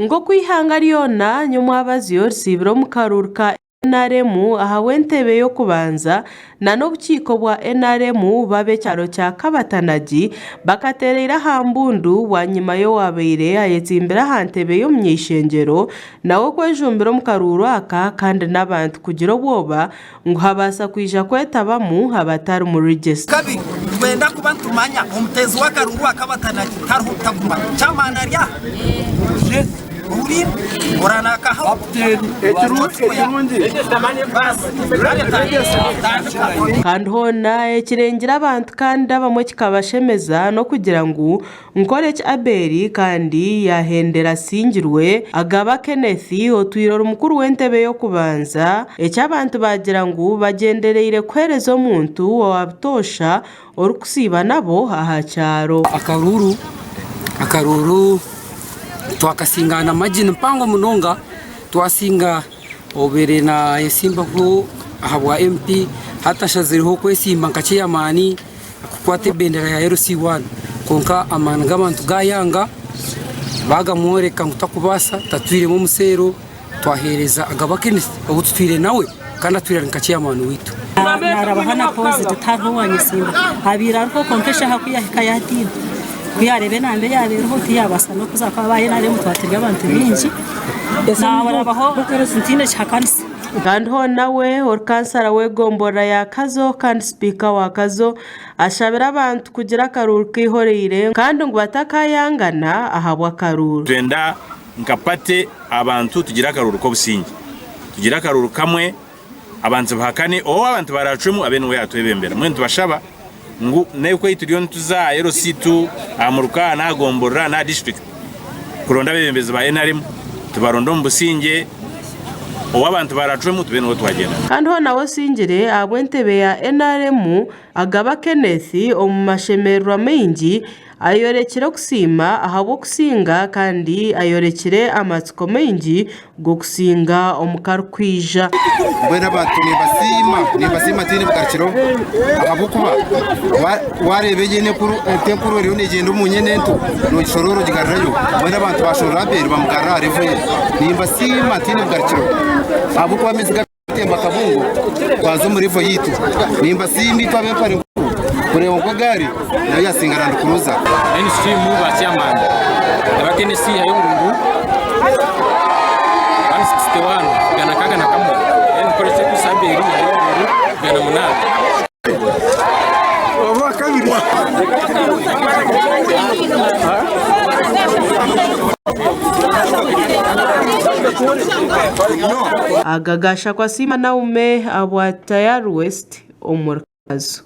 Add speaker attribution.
Speaker 1: ngo kwihanga ryona nyumwabazi yorsibiro mu karuru ka NRM ahawe ntebe yo kubanza na n'obukiko bwa NRM babe cyaro cya Kabatanagi bakaterera hambundu wa nyuma yo wabeire ayetsimbira hantebe yo myishengero nawo kwejumbiro mu karuru aka kandi n'abantu kugira obwoba ngo habasa kwija kwetabamu habatari mu register
Speaker 2: kabi twenda kuba tumanya umutezi wa karuru akabatanagi taruhuta kuma chamana rya uri oranaka ha
Speaker 1: kandi hona ekirengera abantu kandi abamwe kikabashemeza no kugira ngo nkore Abeli kandi yahendera singirwe agaba Kenneth otwirora umukuru w'entebe yo kubanza ecy'abantu bagira ngo bagendereire kwereza omuntu wabutosha orukusiba nabo aha cyaro
Speaker 3: akaruru twakasingana amagini mpango munonga twasinga obere na esimba ko ahabwa MP hatashaziriho kwesimba nkache yamani kukwate bendera ya RC1 konka amana gabantu gayanga bagamworeka ngutakubasa tatwire mu musero twahereza agabakene obutwire nawe kandi atwire nkache yamani witu
Speaker 4: narabahana pose tutarwanye simba abira ko konkesha hakuyahikayati kuyarebe nambe yabeho tiyabasa no kuzakwa baye nare mutwatirwa abantu binji nabarabaho ntine chakanisa
Speaker 1: kandi ho nawe orkansara we gombora ya kazo kandi speaker wa kazo ashabira abantu kugira karuru kihoreire kandi ngo batakayangana ahabwa karuru
Speaker 5: twenda nkapate abantu tugira karuru ko busingi tugira karuru kamwe abantu bahakane abantu baracemu abenwe yatwebembera mwe tubashaba ngu neko ituriyo tuza RC2 amuruka na gombora na district kuronda bebembeza ba NRM tubarondo mbusinge abantu baracwemu tubene ngo twagenda
Speaker 1: kandi ho nawo singire abwentebe ya NRM agaba Kenneth omumashemerwa mengi ayorekire kusima ahabo kusinga kandi ayorekire amatsiko mengi go kusinga omukaru kwija
Speaker 6: mbona abantu nibasima tine bukakiro ahabo kuba warebeye ne kuru tenkuru rero negenda umunyene nto no shororo gigarrayo mbona abantu bashora beri bamugara revuye nibasima tine bukakiro abo kwa miziga temba kabungu kwazo muri vo yitu nimbasimi twabe pare kureba ngo gari nayo yasingaranda kuruza
Speaker 7: ni stream bacyamana abakene si hayo urungu 161 gana kaga na kamwe en koretse kusabiri hayo urungu gana munana
Speaker 6: oba kabiri
Speaker 1: agagasha kwa sima naume abwa Tayar West omurkazo